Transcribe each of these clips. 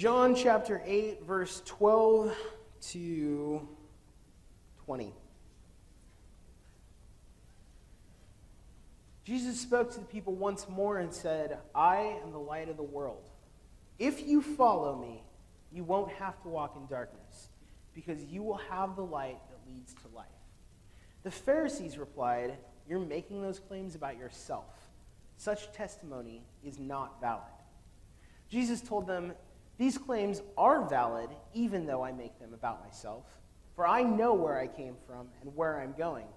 John chapter 8, verse 12 to 20. Jesus spoke to the people once more and said, "I am the light of the world. If you follow me, you won't have to walk in darkness, because you will have the light that leads to life." The Pharisees replied, "You're making those claims about yourself. Such testimony is not valid." Jesus told them, "These claims are valid, even though I make them about myself. For I know where I came from and where I'm going,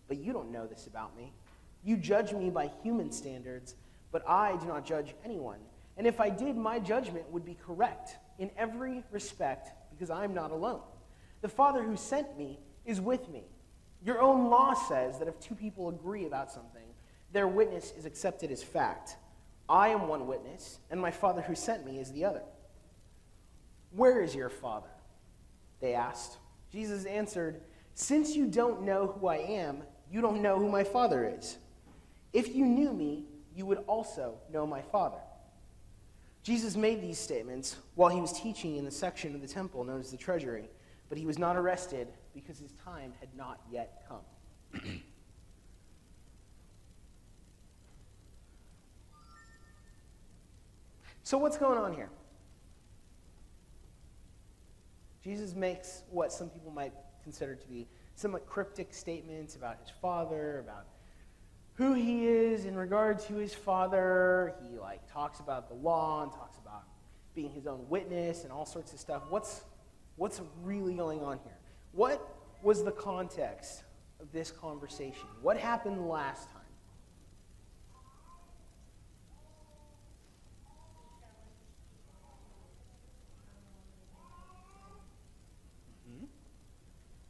but you don't know this about me. You judge me by human standards, but I do not judge anyone. And if I did, my judgment would be correct in every respect, because I am not alone. The Father who sent me is with me. Your own law says that if two people agree about something, their witness is accepted as fact. I am one witness, and my Father who sent me is the other." "Where is your Father?" they asked. Jesus answered, "Since you don't know who I am, you don't know who my Father is. If you knew me, you would also know my Father." Jesus made these statements while he was teaching in the section of the temple known as the treasury, but he was not arrested because his time had not yet come. So what's going on here? Jesus makes what some people might consider to be somewhat cryptic statements about his Father, about who he is in regard to his Father. He talks about the law and talks about being his own witness and all sorts of stuff. What's really going on here? What was the context of this conversation? What happened last time?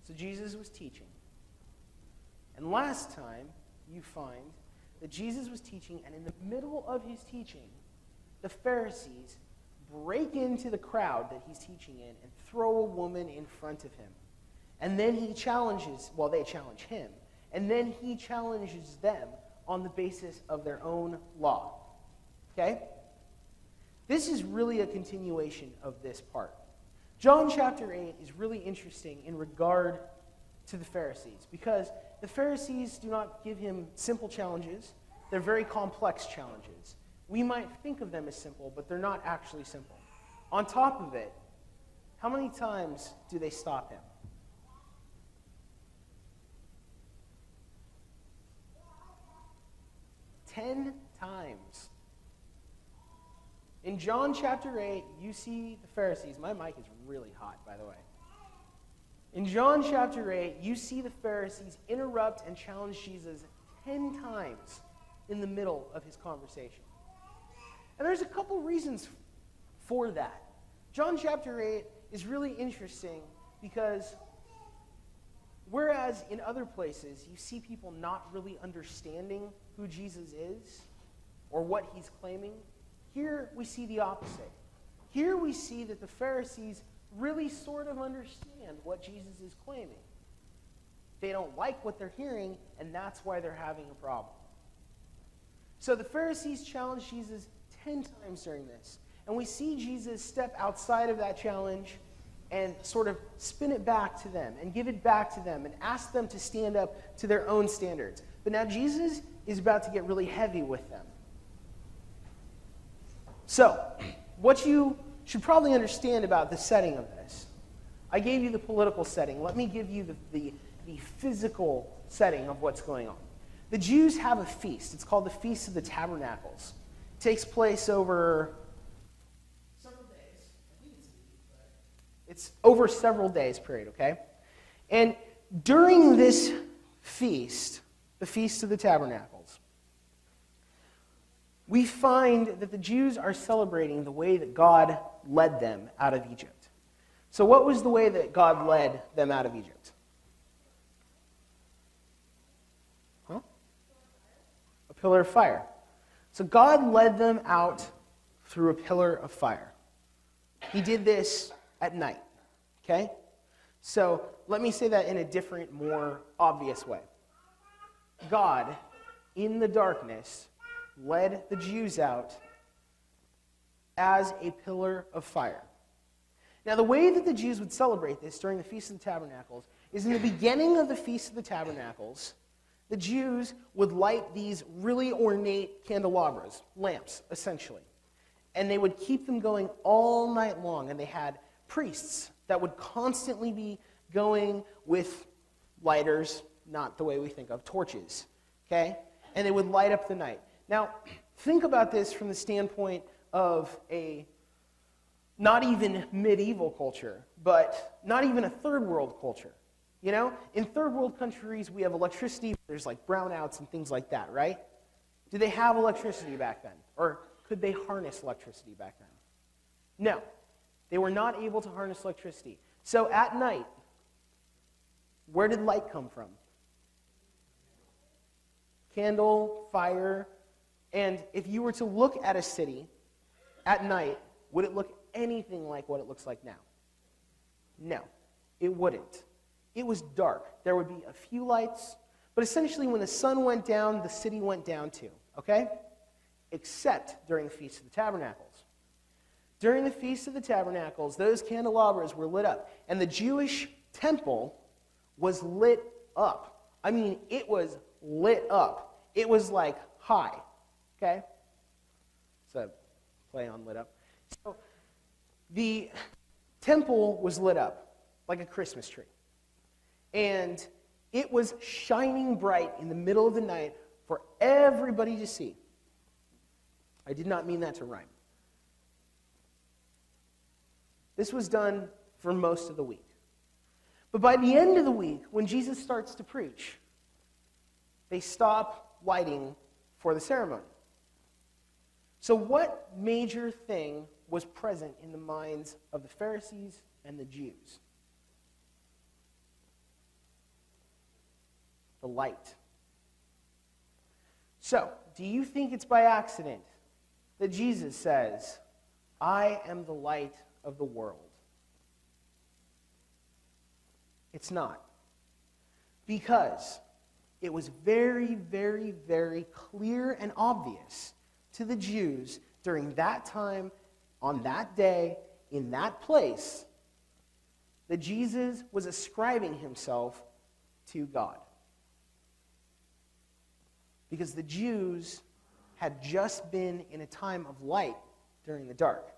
So Jesus was teaching. And last time, you find that Jesus was teaching, and in the middle of his teaching, the Pharisees break into the crowd that he's teaching in and throw a woman in front of him. And then they challenge him, and then he challenges them on the basis of their own law. Okay? This is really a continuation of this part. John chapter 8 is really interesting in regard to the Pharisees, because the Pharisees do not give him simple challenges. They're very complex challenges. We might think of them as simple, but they're not actually simple. On top of it, how many times do they stop him? 10 times. In John chapter 8, you see the Pharisees. My mic is really hot, by the way. In John chapter 8, you see the Pharisees interrupt and challenge Jesus 10 times in the middle of his conversation. And there's a couple reasons for that. John chapter 8 is really interesting because whereas in other places you see people not really understanding who Jesus is or what he's claiming, here we see the opposite. Here we see that the Pharisees really sort of understand what Jesus is claiming. They don't like what they're hearing, and that's why they're having a problem. So the Pharisees challenge Jesus 10 times during this. And we see Jesus step outside of that challenge and sort of spin it back to them and give it back to them and ask them to stand up to their own standards. But now Jesus is about to get really heavy with them. So, what you should probably understand about the setting of this. I gave you the political setting. Let me give you the physical setting of what's going on. The Jews have a feast. It's called the Feast of the Tabernacles. It takes place over several days. I think it's a week, but it's over several days period, okay? And during this feast, the Feast of the Tabernacles, we find that the Jews are celebrating the way that God led them out of Egypt. So what was the way that God led them out of Egypt? Huh? A pillar of fire. So God led them out through a pillar of fire. He did this at night. Okay? So let me say that in a different, more obvious way. God, in the darkness, led the Jews out as a pillar of fire. Now, the way that the Jews would celebrate this during the Feast of the Tabernacles is in the beginning of the Feast of the Tabernacles, the Jews would light these really ornate candelabras, lamps, essentially. And they would keep them going all night long. And they had priests that would constantly be going with lighters, not the way we think of, torches, okay? And they would light up the night. Now, think about this from the standpoint of a not even medieval culture, but not even a third world culture. You know, in third world countries, we have electricity. There's like brownouts and things like that, right? Do they have electricity back then? Or could they harness electricity back then? No. They were not able to harness electricity. So at night, where did light come from? Candle, fire. And if you were to look at a city at night, would it look anything like what it looks like now? No, it wouldn't. It was dark. There would be a few lights, but essentially when the sun went down, the city went down too, okay? Except during the Feast of the Tabernacles. During the Feast of the Tabernacles, those candelabras were lit up, and the Jewish temple was lit up. I mean, it was lit up. It was like high, okay? So, play on lit up. So, the temple was lit up like a Christmas tree. And it was shining bright in the middle of the night for everybody to see. I did not mean that to rhyme. This was done for most of the week. But by the end of the week, when Jesus starts to preach, they stop lighting for the ceremony. So what major thing was present in the minds of the Pharisees and the Jews? The light. So, do you think it's by accident that Jesus says, I am the light of the world? It's not. Because it was very, very, very clear and obvious to the Jews during that time, on that day, in that place, that Jesus was ascribing himself to God. Because the Jews had just been in a time of light during the dark.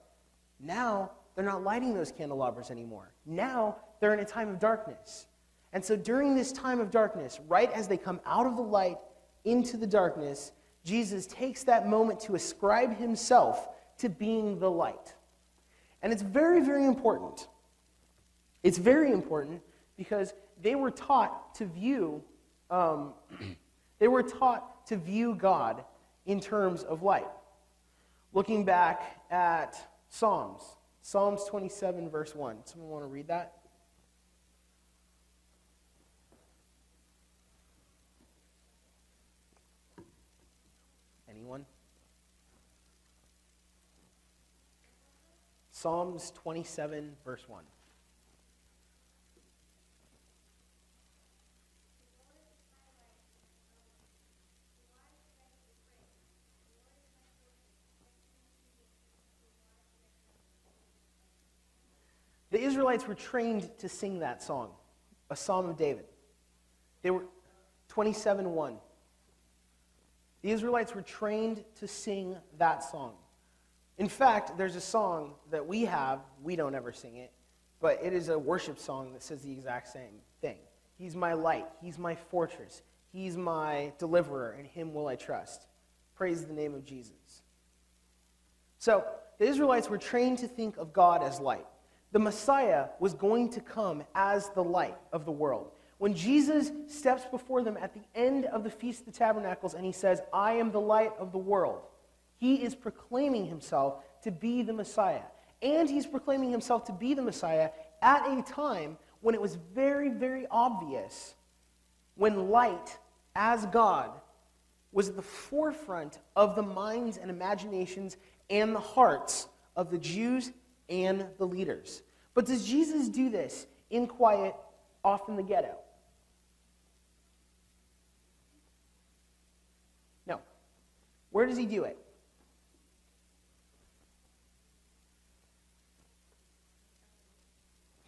Now, they're not lighting those candelabras anymore. Now, they're in a time of darkness. And so during this time of darkness, right as they come out of the light into the darkness, Jesus takes that moment to ascribe himself to being the light. And it's very, very important. It's very important because they were taught to view God in terms of light. Looking back at Psalms 27, verse 1. Someone want to read that? Anyone? Psalms 27, verse 1. The Israelites were trained to sing that song, a Psalm of David. They were 27:1. The Israelites were trained to sing that song. In fact, there's a song that we have, we don't ever sing it, but it is a worship song that says the exact same thing. He's my light, he's my fortress, he's my deliverer, in him will I trust. Praise the name of Jesus. So, the Israelites were trained to think of God as light. The Messiah was going to come as the light of the world. When Jesus steps before them at the end of the Feast of the Tabernacles and he says, I am the light of the world, he is proclaiming himself to be the Messiah. And he's proclaiming himself to be the Messiah at a time when it was very, very obvious, when light as God was at the forefront of the minds and imaginations and the hearts of the Jews and the leaders. But does Jesus do this in quiet, off in the ghetto? No. Where does he do it?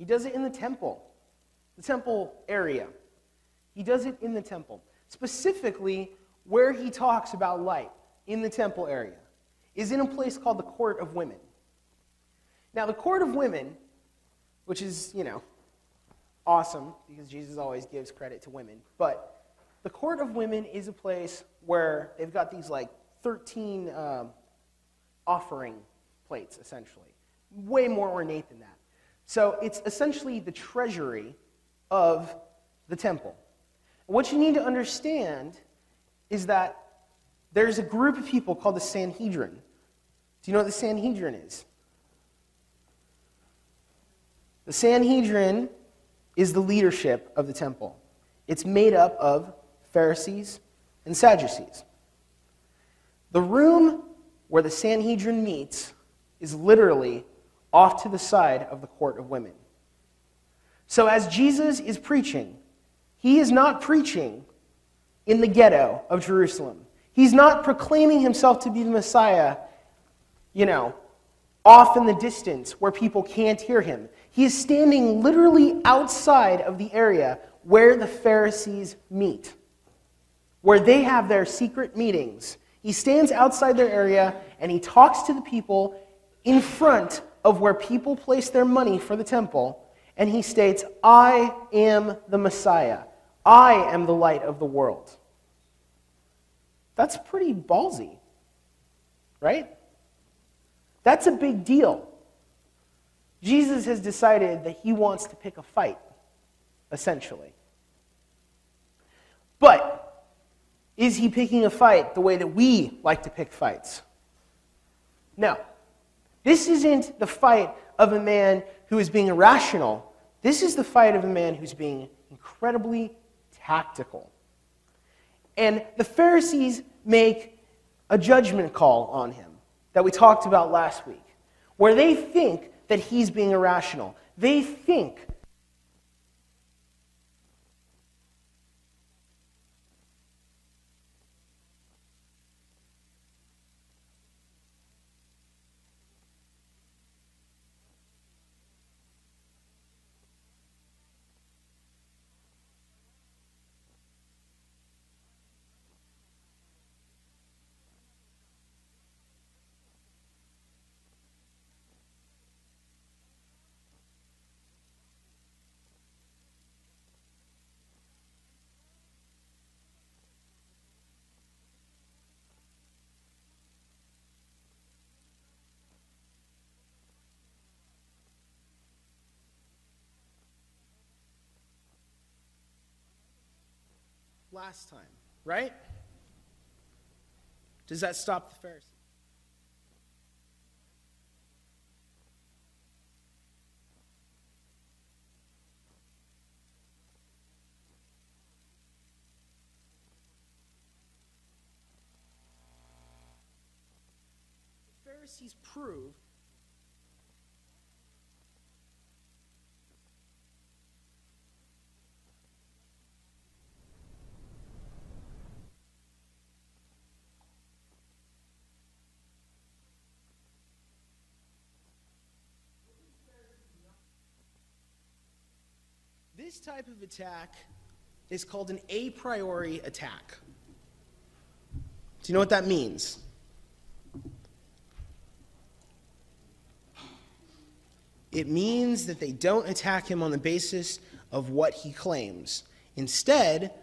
He does it in the temple area. He does it in the temple. Specifically, where he talks about light in the temple area is in a place called the Court of Women. Now, the Court of Women, which is, awesome, because Jesus always gives credit to women, but the Court of Women is a place where they've got these, 13 offering plates, essentially. Way more ornate than that. So it's essentially the treasury of the temple. What you need to understand is that there's a group of people called the Sanhedrin. Do you know what the Sanhedrin is? The Sanhedrin is the leadership of the temple. It's made up of Pharisees and Sadducees. The room where the Sanhedrin meets is literally off to the side of the Court of Women. So as Jesus is preaching, he is not preaching in the ghetto of Jerusalem. He's not proclaiming himself to be the Messiah, off in the distance where people can't hear him. He is standing literally outside of the area where the Pharisees meet, where they have their secret meetings. He stands outside their area and he talks to the people in front of where people place their money for the temple, and he states, "I am the Messiah. I am the light of the world." That's pretty ballsy, right? That's a big deal. Jesus has decided that he wants to pick a fight, essentially. But is he picking a fight the way that we like to pick fights? No. This isn't the fight of a man who is being irrational. This is the fight of a man who's being incredibly tactical. And the Pharisees make a judgment call on him that we talked about last week, where they think that he's being irrational. They think last time, right? Does that stop the Pharisees? The Pharisees prove this type of attack is called an a priori attack. Do you know what that means? It means that they don't attack him on the basis of what he claims. Instead,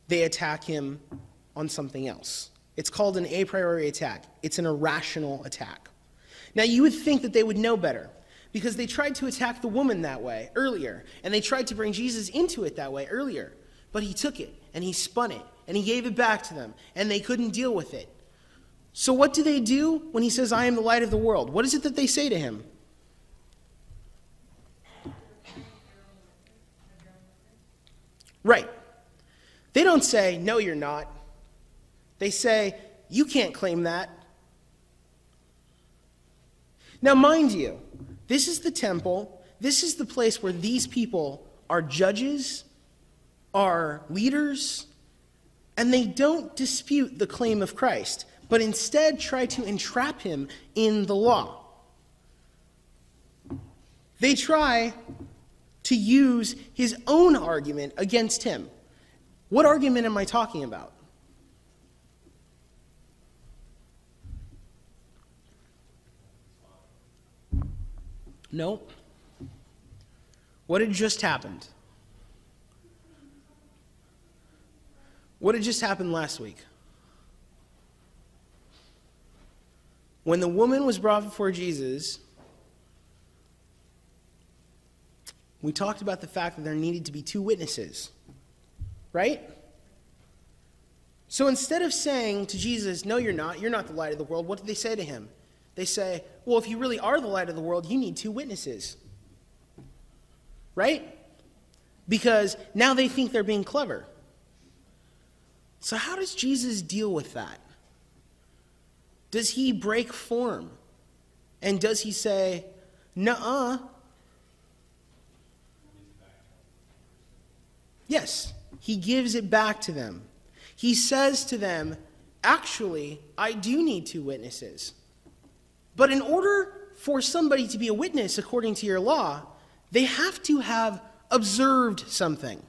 they attack him on something else. It's called an a priori attack. It's an irrational attack. Now, you would think that they would know better, because they tried to attack the woman that way earlier, and they tried to bring Jesus into it that way earlier. But he took it, and he spun it, and he gave it back to them, and they couldn't deal with it. So what do they do when he says, "I am the light of the world"? What is it that they say to him? Right. They don't say, "No, you're not." They say, "You can't claim that." Now, mind you, this is the temple. This is the place where these people are judges, are leaders, and they don't dispute the claim of Christ, but instead try to entrap him in the law. They try to use his own argument against him. What argument am I talking about? No. What had just happened? What had just happened last week? When the woman was brought before Jesus, we talked about the fact that there needed to be 2 witnesses, right? So instead of saying to Jesus, no, you're not the light of the world, what did they say to him? They say, well, if you really are the light of the world, you need 2 witnesses, right? Because now they think they're being clever. So how does Jesus deal with that? Does he break form? And does he say, nuh-uh? Yes, he gives it back to them. He says to them, actually, I do need 2 witnesses. But in order for somebody to be a witness according to your law, they have to have observed something.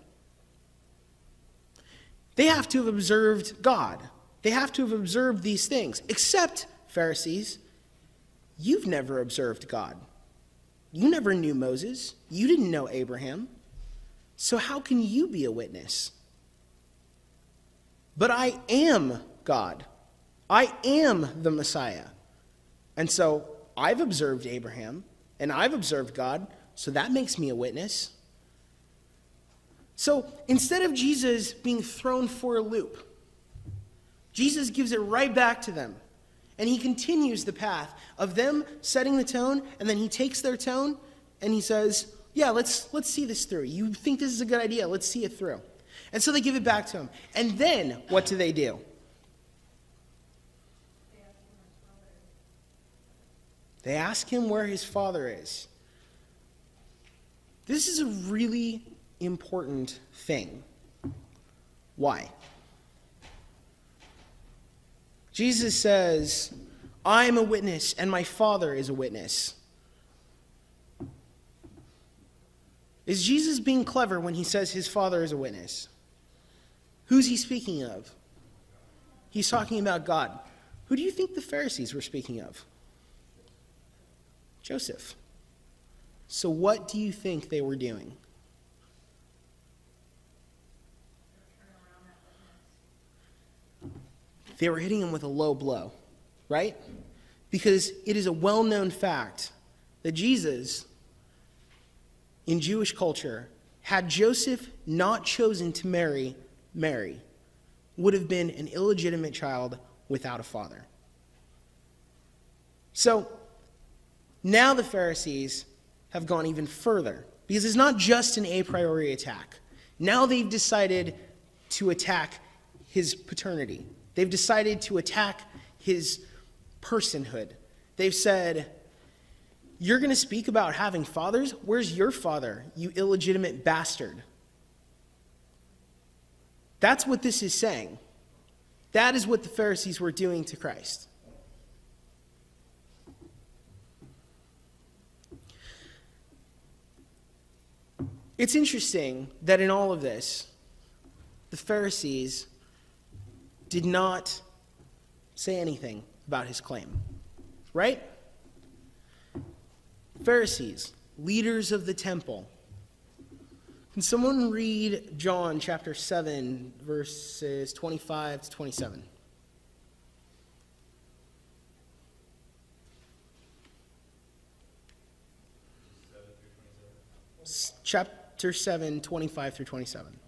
They have to have observed God. They have to have observed these things. Except, Pharisees, you've never observed God. You never knew Moses. You didn't know Abraham. So how can you be a witness? But I am God. I am the Messiah. And so I've observed Abraham, and I've observed God, so that makes me a witness. So instead of Jesus being thrown for a loop, Jesus gives it right back to them. And he continues the path of them setting the tone, and then he takes their tone, and he says, yeah, let's see this through. You think this is a good idea, let's see it through. And so they give it back to him. And then what do? They ask him where his father is. This is a really important thing. Why? Jesus says, I am a witness and my Father is a witness. Is Jesus being clever when he says his Father is a witness? Who's he speaking of? He's talking about God. Who do you think the Pharisees were speaking of? Joseph. So what do you think they were doing? They were hitting him with a low blow, right? Because it is a well-known fact that Jesus, in Jewish culture, had Joseph not chosen to marry Mary, would have been an illegitimate child without a father. So now the Pharisees have gone even further, because it's not just an a priori attack. Now they've decided to attack his paternity. They've decided to attack his personhood. They've said, you're going to speak about having fathers? Where's your father, you illegitimate bastard? That's what this is saying. That is what the Pharisees were doing to Christ. It's interesting that in all of this, the Pharisees did not say anything about his claim, right? Pharisees, leaders of the temple. Can someone read John chapter 7, verses 25 to 27? Chapter 7, 25 through 27.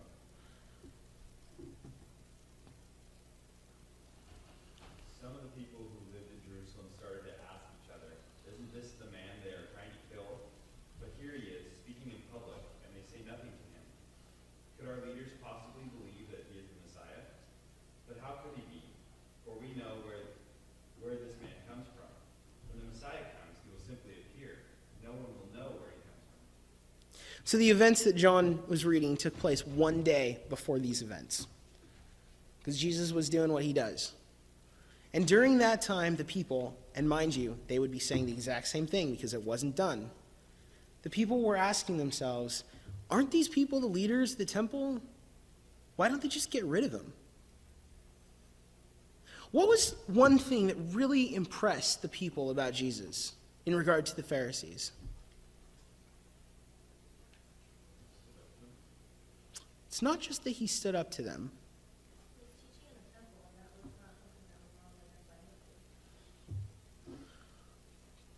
So the events that John was reading took place one day before these events, because Jesus was doing what he does. And during that time, the people, and mind you, they would be saying the exact same thing because it wasn't done, the people were asking themselves, aren't these people the leaders of the temple? Why don't they just get rid of them? What was one thing that really impressed the people about Jesus in regard to the Pharisees? It's not just that he stood up to them.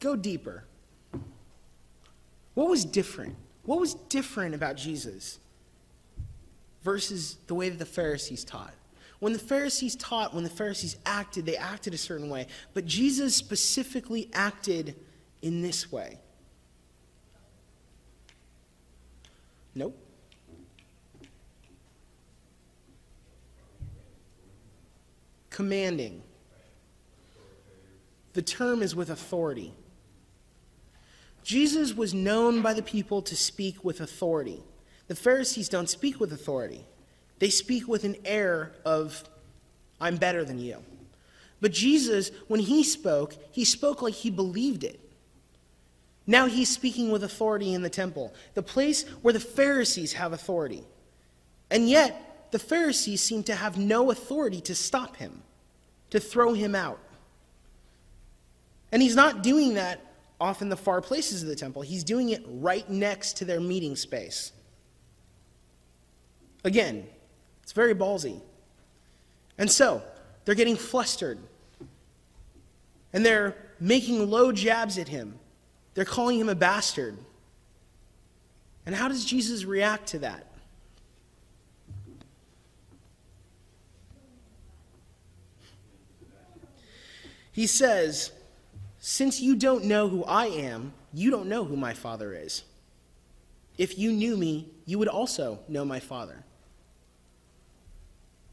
Go deeper. What was different? What was different about Jesus versus the way that the Pharisees taught? When the Pharisees taught, when the Pharisees acted, they acted a certain way. But Jesus specifically acted in this way. Nope. Commanding. The term is with authority. Jesus was known by the people to speak with authority. The Pharisees don't speak with authority. They speak with an air of, I'm better than you. But Jesus, when he spoke like he believed it. Now he's speaking with authority in the temple, the place where the Pharisees have authority. And yet, the Pharisees seem to have no authority to stop him, to throw him out. And he's not doing that off in the far places of the temple. He's doing it right next to their meeting space. Again, it's very ballsy. And so, they're getting flustered. And they're making low jabs at him. They're calling him a bastard. And how does Jesus react to that? He says, since you don't know who I am, you don't know who my Father is. If you knew me, you would also know my Father.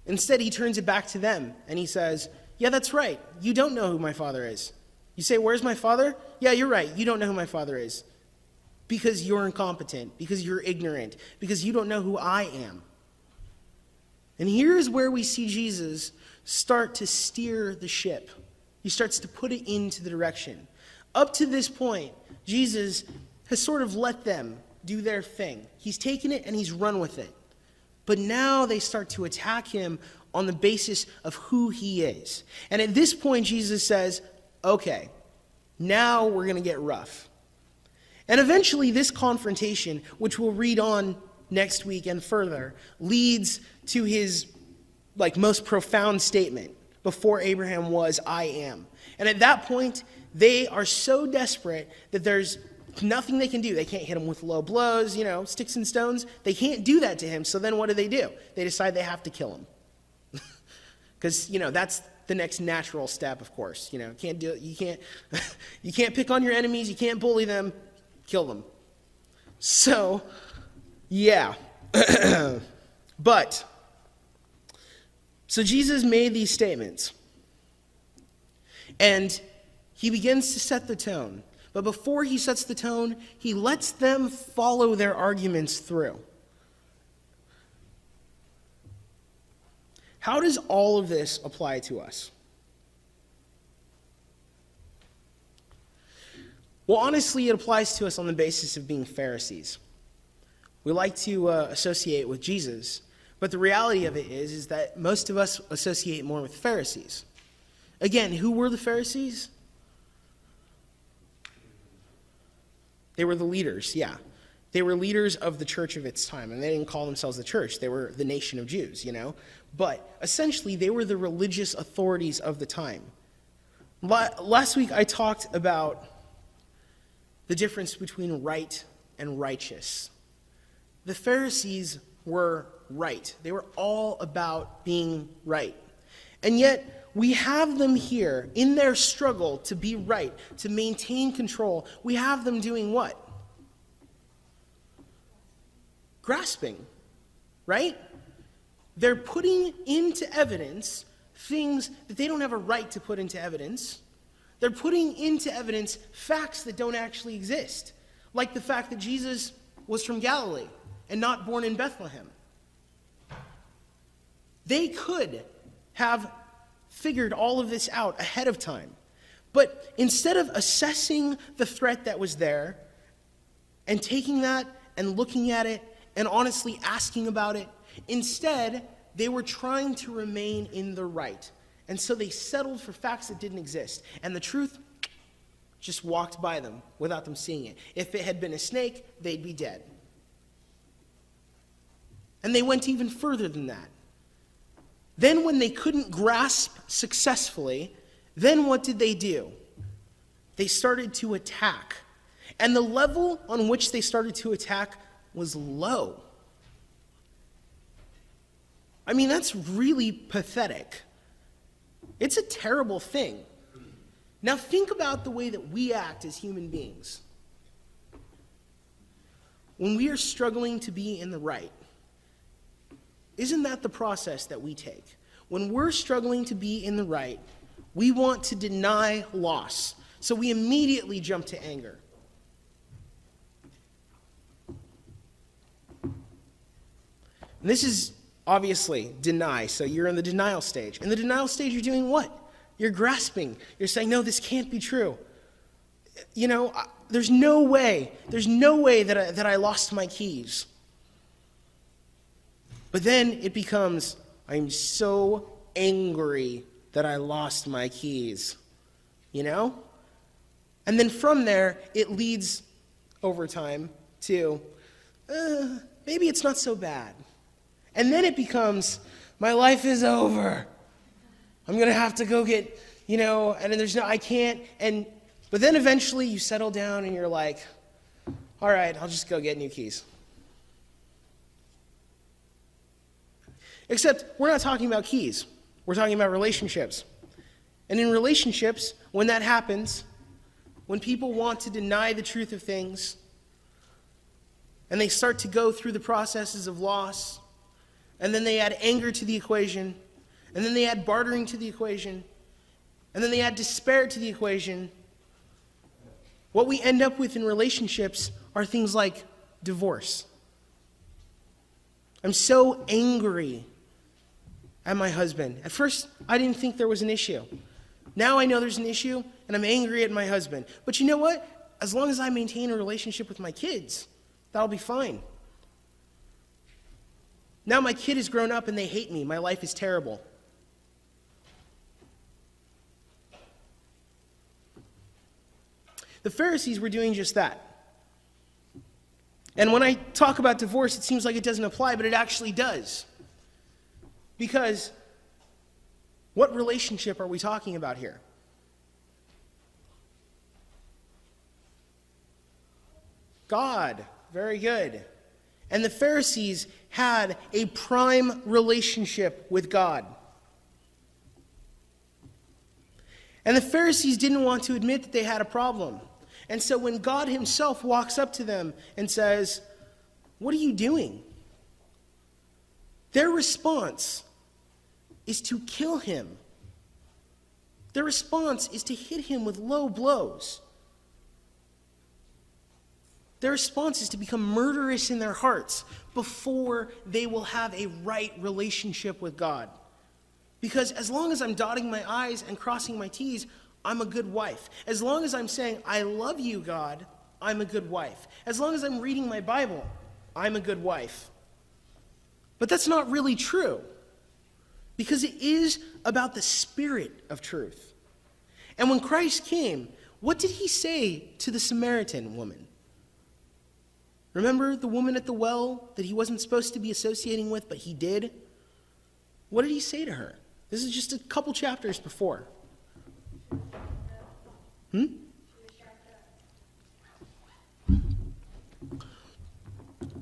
Instead, he turns it back to them, and he says, yeah, that's right. You don't know who my Father is. You say, where's my Father? Yeah, you're right. You don't know who my Father is. Because you're incompetent, because you're ignorant, because you don't know who I am. And here's where we see Jesus start to steer the ship. He starts to put it into the direction. Up to this point, Jesus has sort of let them do their thing. He's taken it and he's run with it. But now they start to attack him on the basis of who he is. And at this point, Jesus says, okay, now we're going to get rough. And eventually this confrontation, which we'll read on next week and further, leads to his most profound statement. Before Abraham was, I am. And at that point, they are so desperate that there's nothing they can do. They can't hit him with low blows, sticks and stones. They can't do that to him. So then what do? They decide they have to kill him. Because, that's the next natural step, of course. Can't do it. You can't pick on your enemies. You can't bully them. Kill them. So, yeah. So Jesus made these statements, and he begins to set the tone. But before he sets the tone, he lets them follow their arguments through. How does all of this apply to us? Well, honestly, it applies to us on the basis of being Pharisees. We like to associate with Jesus. But the reality of it is that most of us associate more with Pharisees. Again, who were the Pharisees? They were the leaders, yeah. They were leaders of the church of its time, and they didn't call themselves the church. They were the nation of Jews, But essentially, they were the religious authorities of the time. Last week, I talked about the difference between right and righteous. The Pharisees were right. They were all about being right. And yet, we have them here in their struggle to be right, to maintain control. We have them doing what? Grasping, right? They're putting into evidence things that they don't have a right to put into evidence. They're putting into evidence facts that don't actually exist, like the fact that Jesus was from Galilee and not born in Bethlehem. They could have figured all of this out ahead of time. But instead of assessing the threat that was there and taking that and looking at it and honestly asking about it. Instead, they were trying to remain in the right. And so they settled for facts that didn't exist. And the truth just walked by them without them seeing it. If it had been a snake, they'd be dead. And they went even further than that. Then when they couldn't grasp successfully, then what did they do? They started to attack. And the level on which they started to attack was low. I mean, that's really pathetic. It's a terrible thing. Now think about the way that we act as human beings. When we are struggling to be in the right, isn't that the process that we take? When we're struggling to be in the right, we want to deny loss. So we immediately jump to anger. And this is obviously deny. So you're in the denial stage. In the denial stage, you're doing what? You're grasping. You're saying, no, this can't be true. You know, there's no way that I lost my keys. But then it becomes, I'm so angry that I lost my keys. You know? And then from there, it leads over time to, maybe it's not so bad. And then it becomes, my life is over. I'm going to have to go get, and then I can't. But then eventually you settle down and you're like, all right, I'll just go get new keys. Except we're not talking about keys. We're talking about relationships. And in relationships, when that happens, when people want to deny the truth of things, and they start to go through the processes of loss, and then they add anger to the equation, and then they add bartering to the equation, and then they add despair to the equation, what we end up with in relationships are things like divorce. I'm so angry at my husband. At first, I didn't think there was an issue. Now I know there's an issue, and I'm angry at my husband. But you know what? As long as I maintain a relationship with my kids, that'll be fine. Now my kid is grown up and they hate me. My life is terrible. The Pharisees were doing just that. And when I talk about divorce, it seems like it doesn't apply, but it actually does. Because what relationship are we talking about here? God. Very good. And the Pharisees had a prime relationship with God. And the Pharisees didn't want to admit that they had a problem. And so when God himself walks up to them and says, "What are you doing?" their response is to kill him. Their response is to hit him with low blows. Their response is to become murderous in their hearts before they will have a right relationship with God. Because as long as I'm dotting my I's and crossing my T's, I'm a good wife. As long as I'm saying, "I love you, God," I'm a good wife. As long as I'm reading my Bible, I'm a good wife. But that's not really true. Because it is about the spirit of truth. And when Christ came, what did he say to the Samaritan woman? Remember the woman at the well that he wasn't supposed to be associating with, but he did? What did he say to her? This is just a couple chapters before.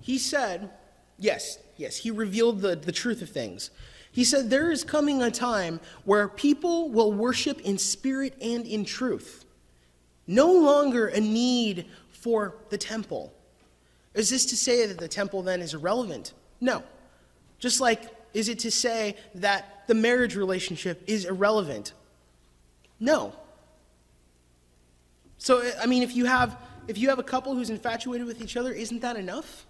He said, yes, he revealed the truth of things. He said, there is coming a time where people will worship in spirit and in truth. No longer a need for the temple. Is this to say that the temple then is irrelevant? No. Just like, is it to say that the marriage relationship is irrelevant? No. So, I mean, if you have a couple who's infatuated with each other, isn't that enough?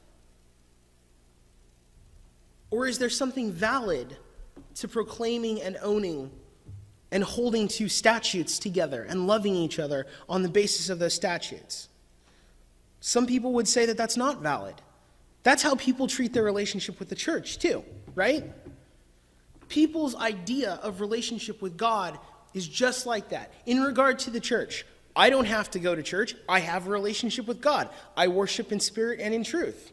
Or is there something valid to proclaiming and owning and holding to statutes together and loving each other on the basis of those statutes? Some people would say that that's not valid. That's how people treat their relationship with the church too, right? People's idea of relationship with God is just like that. In regard to the church, I don't have to go to church. I have a relationship with God. I worship in spirit and in truth.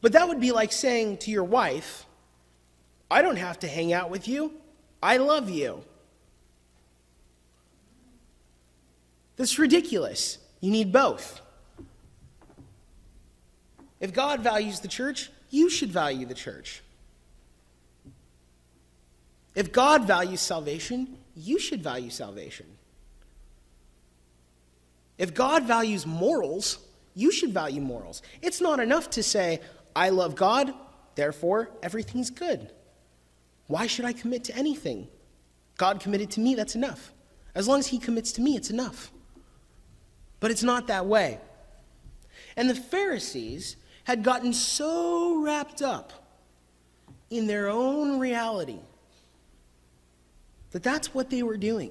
But that would be like saying to your wife, I don't have to hang out with you. I love you. That's ridiculous. You need both. If God values the church, you should value the church. If God values salvation, you should value salvation. If God values morals, you should value morals. It's not enough to say, I love God, therefore everything's good. Why should I commit to anything? God committed to me, that's enough. As long as he commits to me, it's enough. But it's not that way. And the Pharisees had gotten so wrapped up in their own reality that that's what they were doing.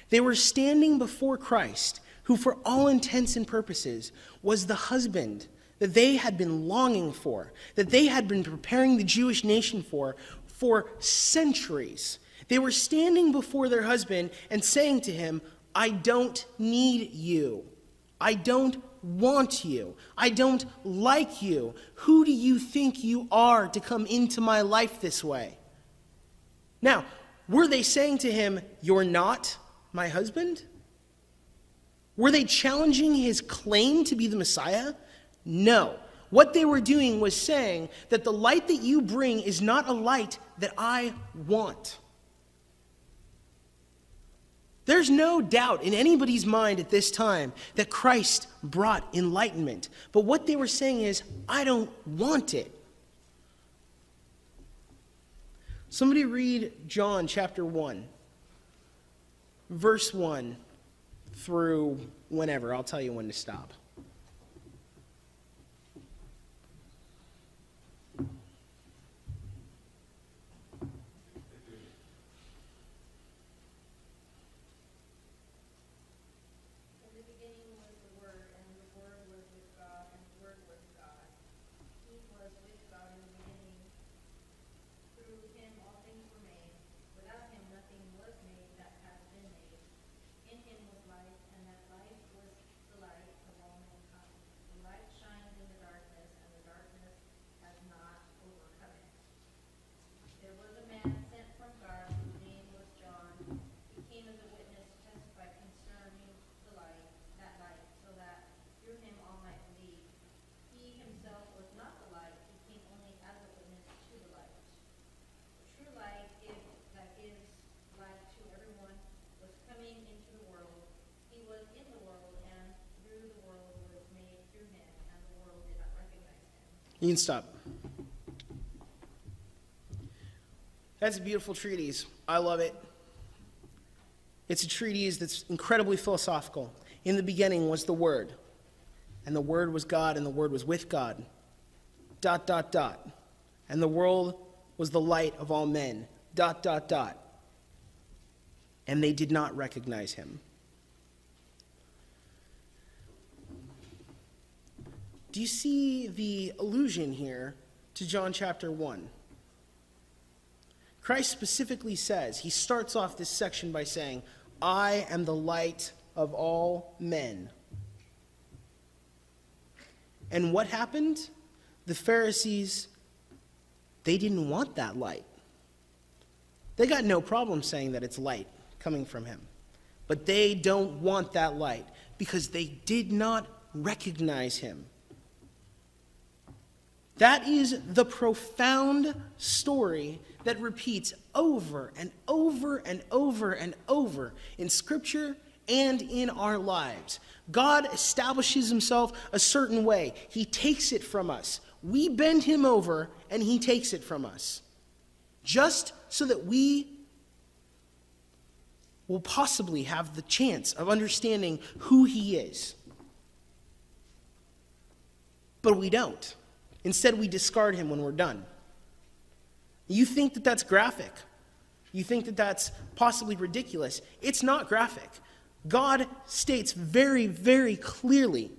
They were standing before Christ, who for all intents and purposes was the husband that they had been longing for, that they had been preparing the Jewish nation for centuries. They were standing before their husband and saying to him, I don't need you. I don't want you. I don't like you. Who do you think you are to come into my life this way? Now, were they saying to him, you're not my husband? Were they challenging his claim to be the Messiah? No. What they were doing was saying that the light that you bring is not a light that I want. There's no doubt in anybody's mind at this time that Christ brought enlightenment. But what they were saying is, I don't want it. Somebody read John chapter 1, verse 1 through whenever. I'll tell you when to stop. You can stop. That's a beautiful treatise. I love it. It's a treatise that's incredibly philosophical. In the beginning was the Word, and the Word was God, and the Word was with God. ... And the world was the light of all men. ... And they did not recognize him. Do you see the allusion here to John chapter 1? Christ specifically says, he starts off this section by saying, I am the light of all men. And what happened? The Pharisees, they didn't want that light. They got no problem saying that it's light coming from him. But they don't want that light because they did not recognize him. That is the profound story that repeats over and over and over and over in Scripture and in our lives. God establishes himself a certain way. He takes it from us. We bend him over and he takes it from us. Just so that we will possibly have the chance of understanding who he is. But we don't. Instead, we discard him when we're done. You think that that's graphic. You think that that's possibly ridiculous. It's not graphic. God states very, very clearly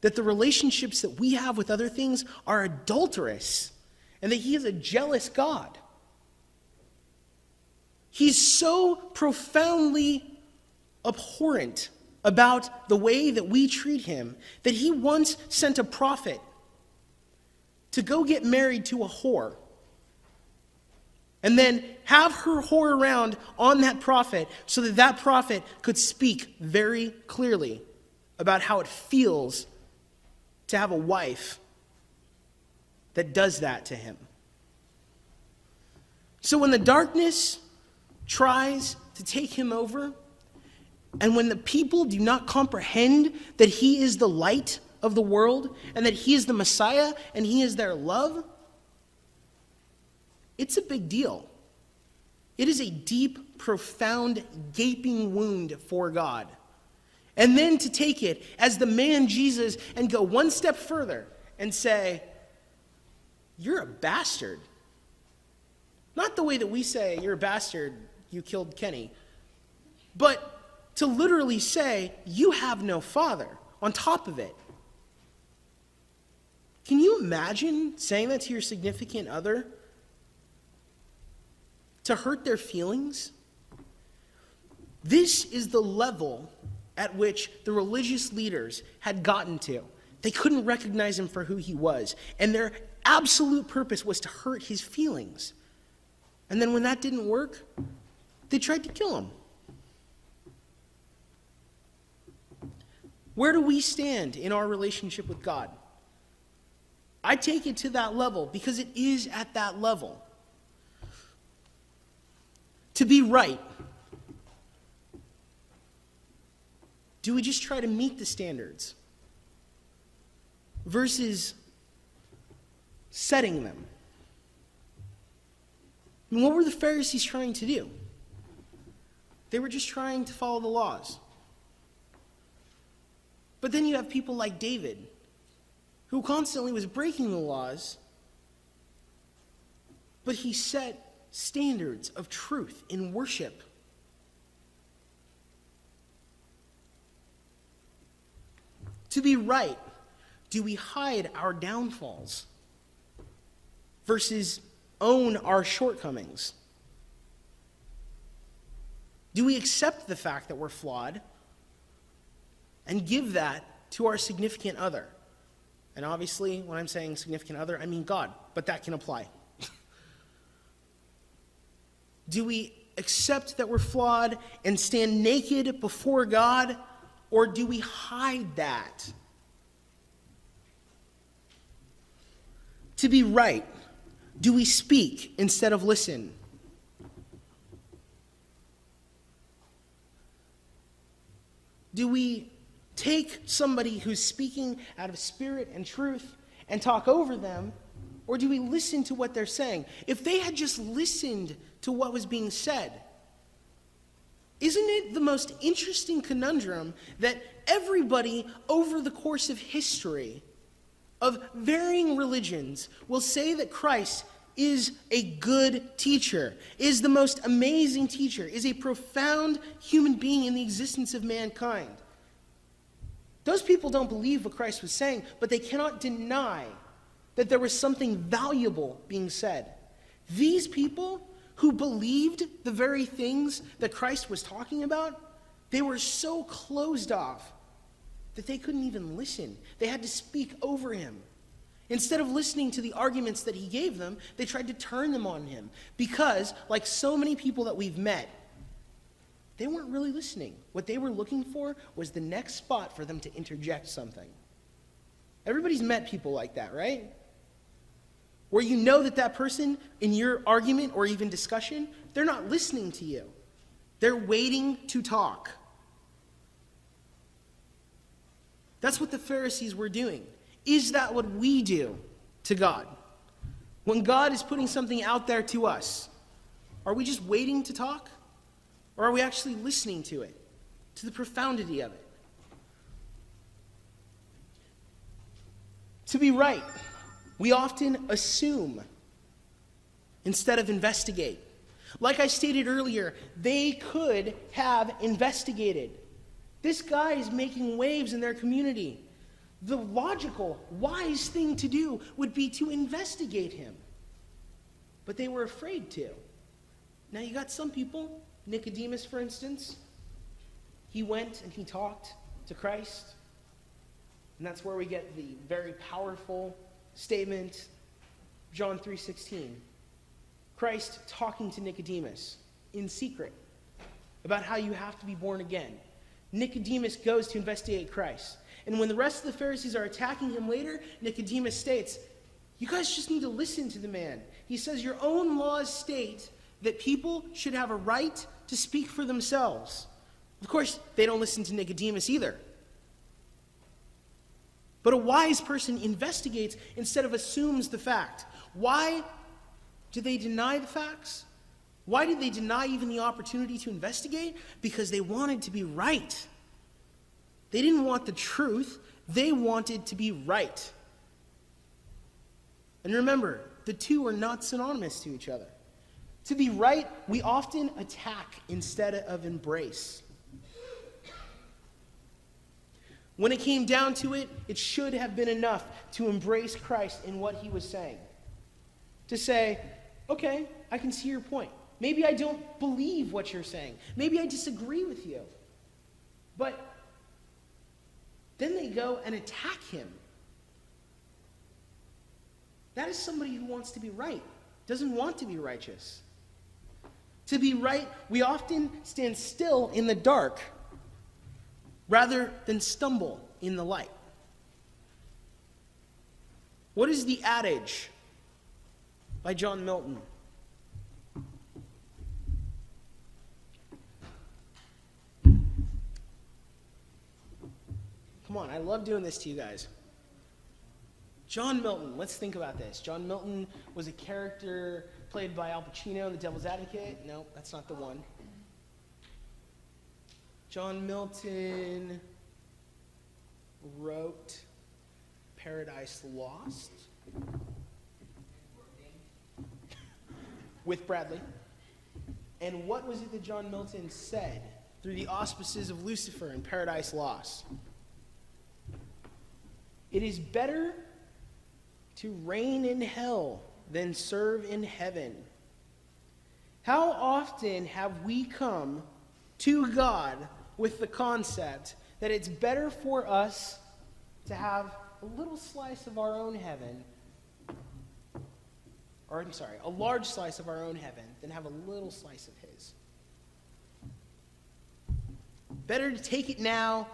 that the relationships that we have with other things are adulterous and that he is a jealous God. He's so profoundly abhorrent about the way that we treat him that he once sent a prophet to go get married to a whore and then have her whore around on that prophet so that that prophet could speak very clearly about how it feels to have a wife that does that to him. So when the darkness tries to take him over, and when the people do not comprehend that he is the light of the world, and that he is the Messiah, and he is their love, it's a big deal. It is a deep, profound, gaping wound for God. And then to take it as the man Jesus and go one step further and say, you're a bastard. Not the way that we say, you're a bastard, you killed Kenny. But to literally say, you have no father on top of it. Can you imagine saying that to your significant other? To hurt their feelings? This is the level at which the religious leaders had gotten to. They couldn't recognize him for who he was. And their absolute purpose was to hurt his feelings. And then when that didn't work, they tried to kill him. Where do we stand in our relationship with God? I take it to that level because it is at that level. To be right, do we just try to meet the standards versus setting them? And what were the Pharisees trying to do? They were just trying to follow the laws. But then you have people like David, who constantly was breaking the laws, but he set standards of truth in worship. To be right, do we hide our downfalls versus own our shortcomings? Do we accept the fact that we're flawed and give that to our significant other? And obviously, when I'm saying significant other, I mean God, but that can apply. Do we accept that we're flawed and stand naked before God, or do we hide that? To be right, do we speak instead of listen? Do we take somebody who's speaking out of spirit and truth and talk over them, or do we listen to what they're saying? If they had just listened to what was being said, isn't it the most interesting conundrum that everybody over the course of history of varying religions will say that Christ is a good teacher, is the most amazing teacher, is a profound human being in the existence of mankind? Those people don't believe what Christ was saying, but they cannot deny that there was something valuable being said. These people who believed the very things that Christ was talking about, they were so closed off that they couldn't even listen. They had to speak over him. Instead of listening to the arguments that he gave them, they tried to turn them on him. Because, like so many people that we've met, they weren't really listening. What they were looking for was the next spot for them to interject something. Everybody's met people like that, right? Where you know that that person in your argument or even discussion, they're not listening to you. They're waiting to talk. That's what the Pharisees were doing. Is that what we do to God? When God is putting something out there to us, are we just waiting to talk? Or are we actually listening to it, to the profundity of it? To be right, we often assume instead of investigate. Like I stated earlier, they could have investigated. This guy is making waves in their community. The logical, wise thing to do would be to investigate him. But they were afraid to. Now you got some people, Nicodemus for instance, he went and he talked to Christ. And that's where we get the very powerful statement, John 3:16. Christ talking to Nicodemus in secret about how you have to be born again. Nicodemus goes to investigate Christ. And when the rest of the Pharisees are attacking him later, Nicodemus states, you guys just need to listen to the man. He says, your own laws state that people should have a right to speak for themselves. Of course, they don't listen to Nicodemus either. But a wise person investigates instead of assumes the fact. Why do they deny the facts? Why did they deny even the opportunity to investigate? Because they wanted to be right. They didn't want the truth. They wanted to be right. And remember, the two are not synonymous to each other. To be right, we often attack instead of embrace. When it came down to it, it should have been enough to embrace Christ in what he was saying. To say, okay, I can see your point. Maybe I don't believe what you're saying. Maybe I disagree with you. But then they go and attack him. That is somebody who wants to be right, doesn't want to be righteous. To be right, we often stand still in the dark rather than stumble in the light. What is the adage by John Milton? Come on, I love doing this to you guys. John Milton, let's think about this. John Milton was a character played by Al Pacino in The Devil's Advocate. No, that's not the one. John Milton wrote Paradise Lost with Bradley. And what was it that John Milton said through the auspices of Lucifer in Paradise Lost? It is better to reign in hell than serve in heaven. How often have we come to God with the concept that it's better for us to have a little slice of our own heaven, a large slice of our own heaven than have a little slice of his? Better to take it now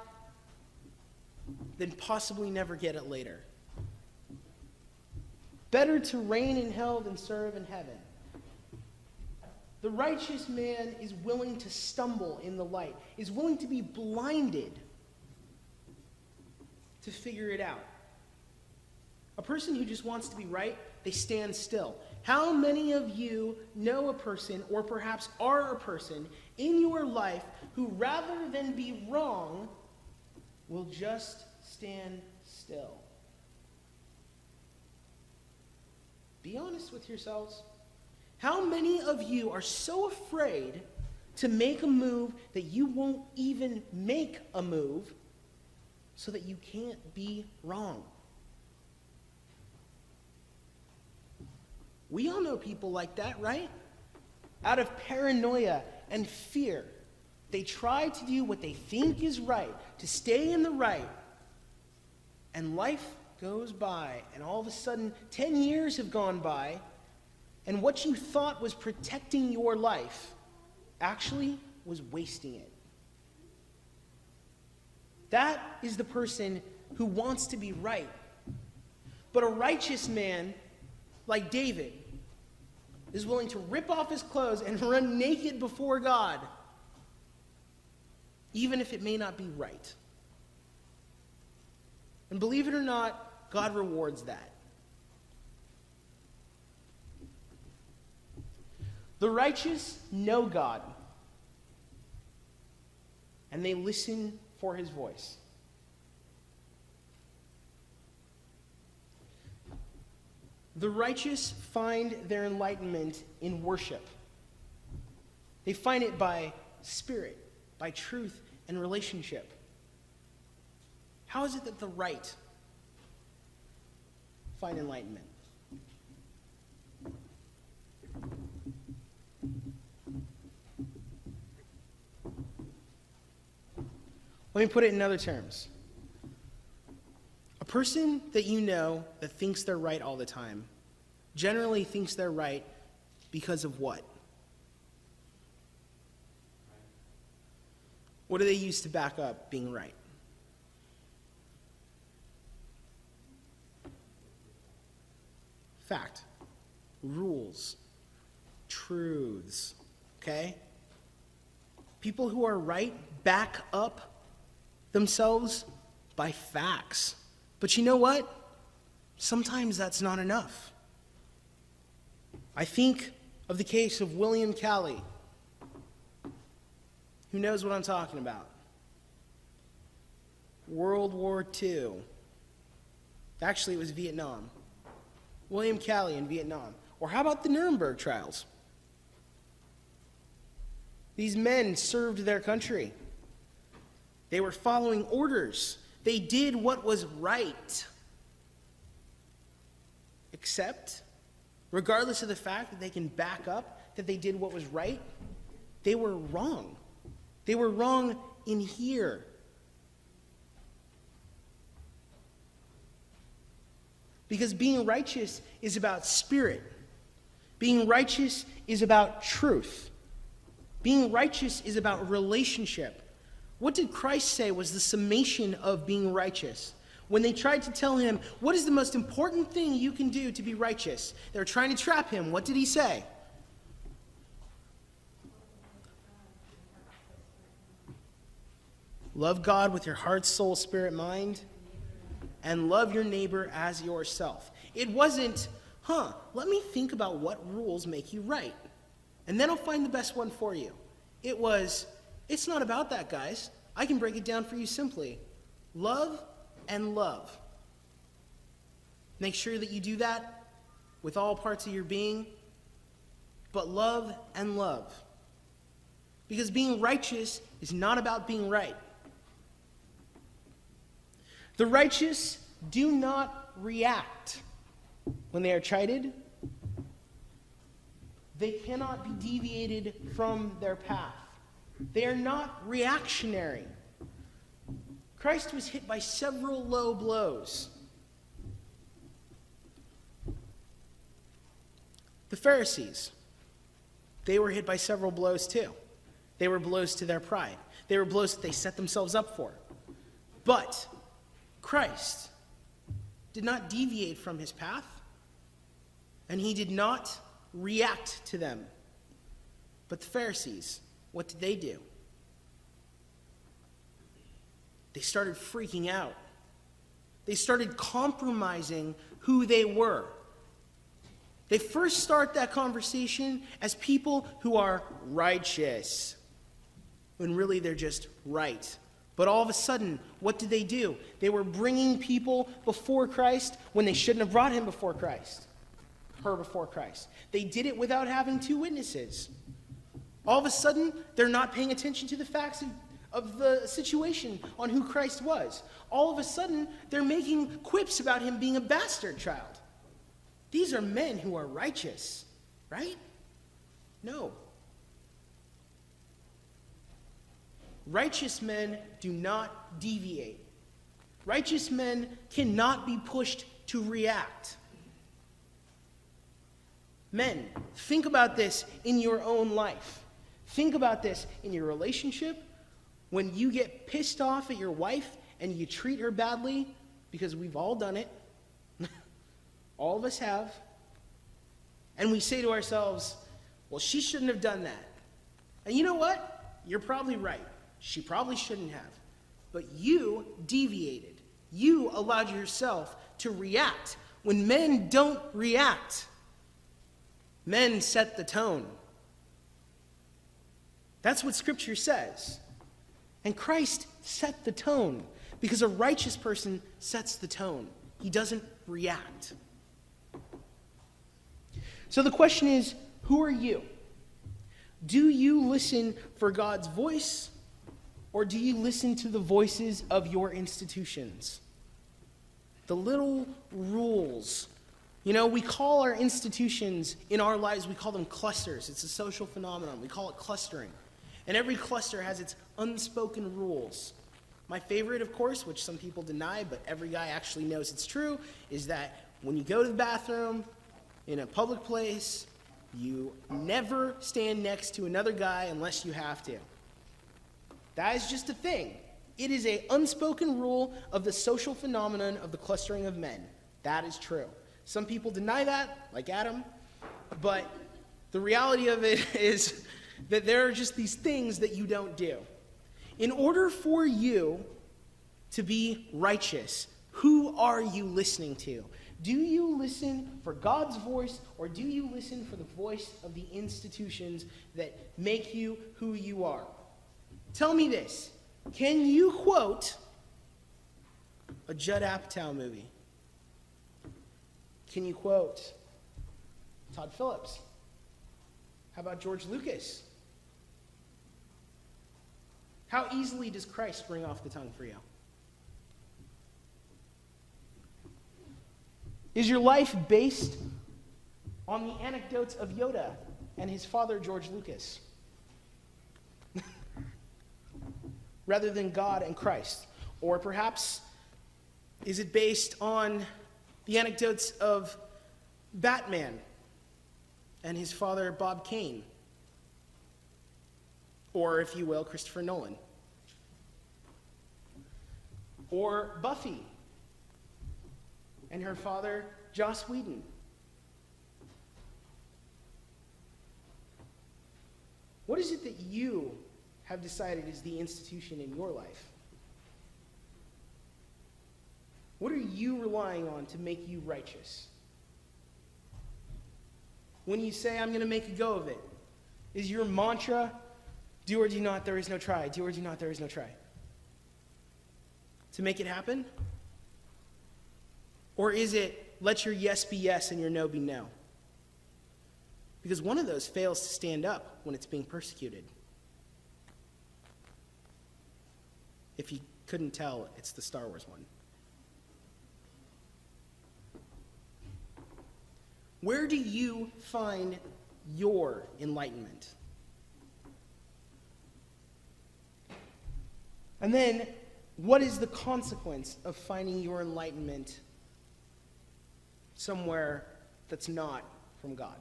than possibly never get it later. Better to reign in hell than serve in heaven. The righteous man is willing to stumble in the light, is willing to be blinded to figure it out. A person who just wants to be right, they stand still. How many of you know a person, or perhaps are a person, in your life who rather than be wrong, will just stand still? Be honest with yourselves. How many of you are so afraid to make a move that you won't even make a move so that you can't be wrong? We all know people like that, right? Out of paranoia and fear, they try to do what they think is right, to stay in the right, and life goes by, and all of a sudden 10 years have gone by, and what you thought was protecting your life actually was wasting it. That is the person who wants to be right. But a righteous man like David is willing to rip off his clothes and run naked before God, even if it may not be right. And believe it or not, God rewards that. The righteous know God, and they listen for his voice. The righteous find their enlightenment in worship. They find it by spirit, by truth, and relationship. How is it that the right find enlightenment. Let me put it in other terms. A person that you know that thinks they're right all the time generally thinks they're right because of what? What do they use to back up being right? Fact. Rules. Truths. Okay? People who are right back up themselves by facts. But you know what? Sometimes that's not enough. I think of the case of William Calley. Who knows what I'm talking about? World War II. Actually, it was Vietnam. William Calley in Vietnam. Or how about the Nuremberg trials? These men served their country. They were following orders. They did what was right. Except, regardless of the fact that they can back up that they did what was right, they were wrong. They were wrong in here. Because being righteous is about spirit. Being righteous is about truth. Being righteous is about relationship. What did Christ say was the summation of being righteous? When they tried to tell him, what is the most important thing you can do to be righteous? They were trying to trap him. What did he say? Love God with your heart, soul, spirit, mind, and love your neighbor as yourself. It wasn't, let me think about what rules make you right, and then I'll find the best one for you. It was, it's not about that, guys. I can break it down for you simply. Love and love. Make sure that you do that with all parts of your being, but love and love. Because being righteous is not about being right. The righteous do not react when they are chided. They cannot be deviated from their path. They are not reactionary. Christ was hit by several low blows. The Pharisees, they were hit by several blows too. They were blows to their pride. They were blows that they set themselves up for. But Christ did not deviate from his path, and he did not react to them. But the Pharisees, what did they do? They started freaking out. They started compromising who they were. They first start that conversation as people who are righteous, when really they're just right. But all of a sudden, what did they do? They were bringing people before Christ when they shouldn't have brought him before Christ. Her before Christ. They did it without having two witnesses. All of a sudden, they're not paying attention to the facts of the situation on who Christ was. All of a sudden, they're making quips about him being a bastard child. These are men who are righteous, right? No. Righteous men do not deviate. Righteous men cannot be pushed to react. Men, think about this in your own life. Think about this in your relationship. When you get pissed off at your wife and you treat her badly, because we've all done it. All of us have. And we say to ourselves, well, she shouldn't have done that. And you know what? You're probably right. She probably shouldn't have. But you deviated. You allowed yourself to react. When men don't react, men set the tone. That's what Scripture says. And Christ set the tone because a righteous person sets the tone. He doesn't react. So the question is, who are you? Do you listen for God's voice, or do you listen to the voices of your institutions? The little rules You know, we call our institutions in our lives, we call them clusters. It's a social phenomenon. We call it clustering. And every cluster has its unspoken rules. My favorite, of course, which some people deny, but every guy actually knows it's true, is that when you go to the bathroom in a public place, you never stand next to another guy unless you have to. That is just a thing. It is an unspoken rule of the social phenomenon of the clustering of men. That is true. Some people deny that, like Adam, but the reality of it is that there are just these things that you don't do. In order for you to be righteous, who are you listening to? Do you listen for God's voice, or do you listen for the voice of the institutions that make you who you are? Tell me this. Can you quote a Judd Apatow movie? Can you quote Todd Phillips? How about George Lucas? How easily does Christ spring off the tongue for you? Is your life based on the anecdotes of Yoda and his father, George Lucas, rather than God and Christ? Or perhaps is it based on the anecdotes of Batman and his father, Bob Kane? Or, if you will, Christopher Nolan? Or Buffy and her father, Joss Whedon? What is it that you have decided is the institution in your life? What are you relying on to make you righteous? When you say, I'm going to make a go of it, is your mantra, do or do not, there is no try. Do or do not, there is no try. To make it happen? Or is it, let your yes be yes and your no be no? Because one of those fails to stand up when it's being persecuted. If you couldn't tell, it's the Star Wars one. Where do you find your enlightenment? And then, what is the consequence of finding your enlightenment somewhere that's not from God?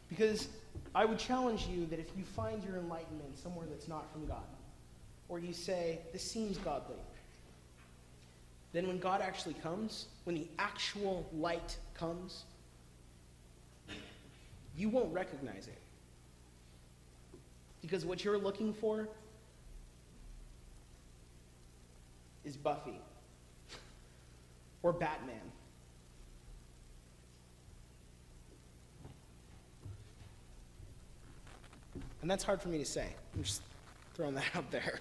Because I would challenge you that if you find your enlightenment somewhere that's not from God, or you say, this seems godly, then when God actually comes, when the actual light comes, you won't recognize it. Because what you're looking for is Buffy or Batman. And that's hard for me to say. I'm just throwing that out there.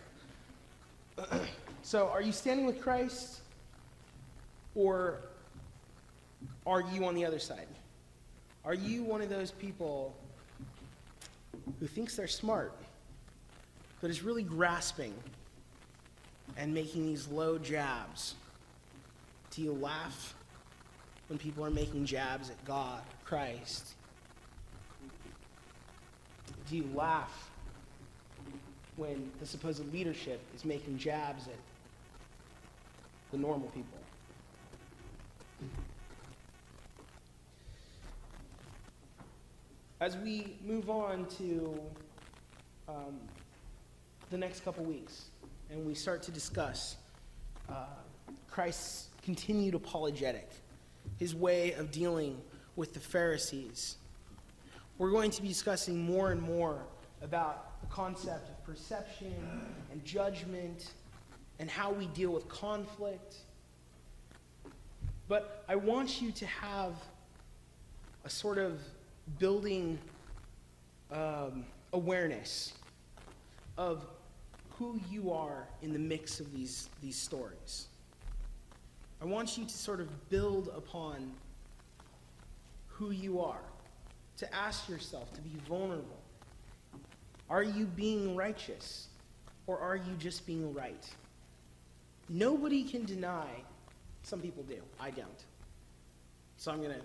So, are you standing with Christ, or are you on the other side? Are you one of those people who thinks they're smart, but is really grasping and making these low jabs? Do you laugh when people are making jabs at God, Christ? Do you laugh when the supposed leadership is making jabs at the normal people? As we move on to the next couple weeks, and we start to discuss Christ's continued apologetic, his way of dealing with the Pharisees, we're going to be discussing more and more about the concept of perception and judgment and how we deal with conflict. But I want you to have a sort of building awareness of who you are in the mix of these stories. I want you to sort of build upon who you are, to ask yourself, to be vulnerable. Are you being righteous, or are you just being right? Nobody can deny Some people do. I don't. So I'm going to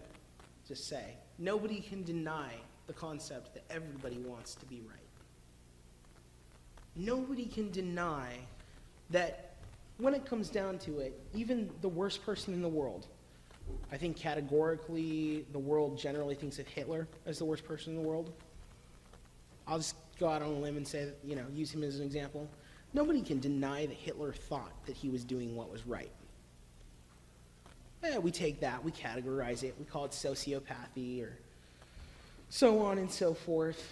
just say, nobody can deny the concept that everybody wants to be right. Nobody can deny that when it comes down to it, even the worst person in the world, I think categorically the world generally thinks of Hitler as the worst person in the world. I'll just go out on a limb and say that, use him as an example. Nobody can deny that Hitler thought that he was doing what was right. We take that, we categorize it, we call it sociopathy or so on and so forth.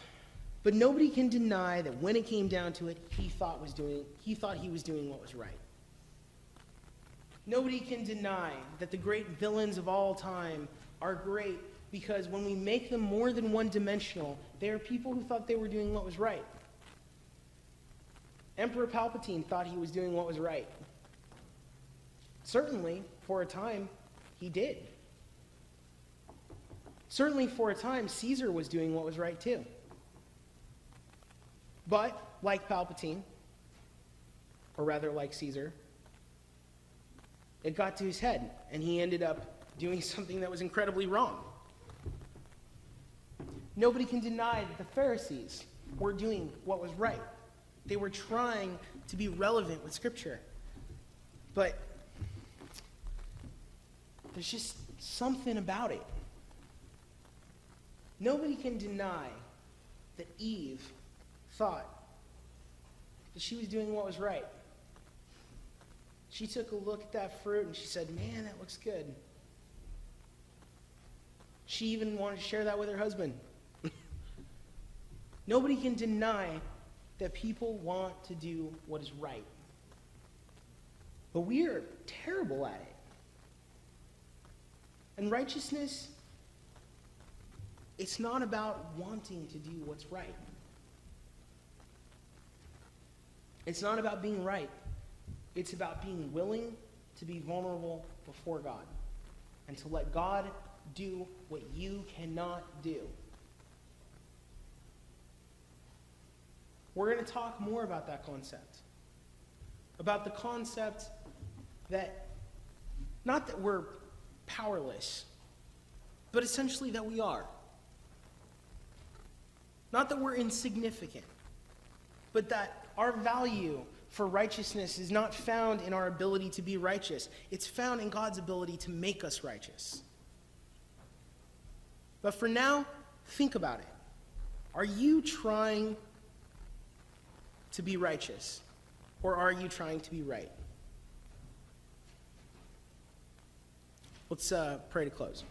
But nobody can deny that when it came down to it, he thought he was doing what was right. Nobody can deny that the great villains of all time are great because when we make them more than one-dimensional, they are people who thought they were doing what was right. Emperor Palpatine thought he was doing what was right. Certainly, for a time, he did. Certainly, for a time, Caesar was doing what was right too. But, like Palpatine, or rather like Caesar, it got to his head, and he ended up doing something that was incredibly wrong. Nobody can deny that the Pharisees were doing what was right. They were trying to be relevant with Scripture. But there's just something about it. Nobody can deny that Eve thought that she was doing what was right. She took a look at that fruit and she said, "Man, that looks good." She even wanted to share that with her husband. Nobody can deny that people want to do what is right. But we are terrible at it. And righteousness, it's not about wanting to do what's right. It's not about being right. It's about being willing to be vulnerable before God and to let God do what you cannot do. We're going to talk more about that concept. About the concept that, not that we're powerless, but essentially that we are. Not that we're insignificant, but that our value for righteousness is not found in our ability to be righteous. It's found in God's ability to make us righteous. But for now, think about it. Are you trying to be righteous, or are you trying to be right? Let's pray to close.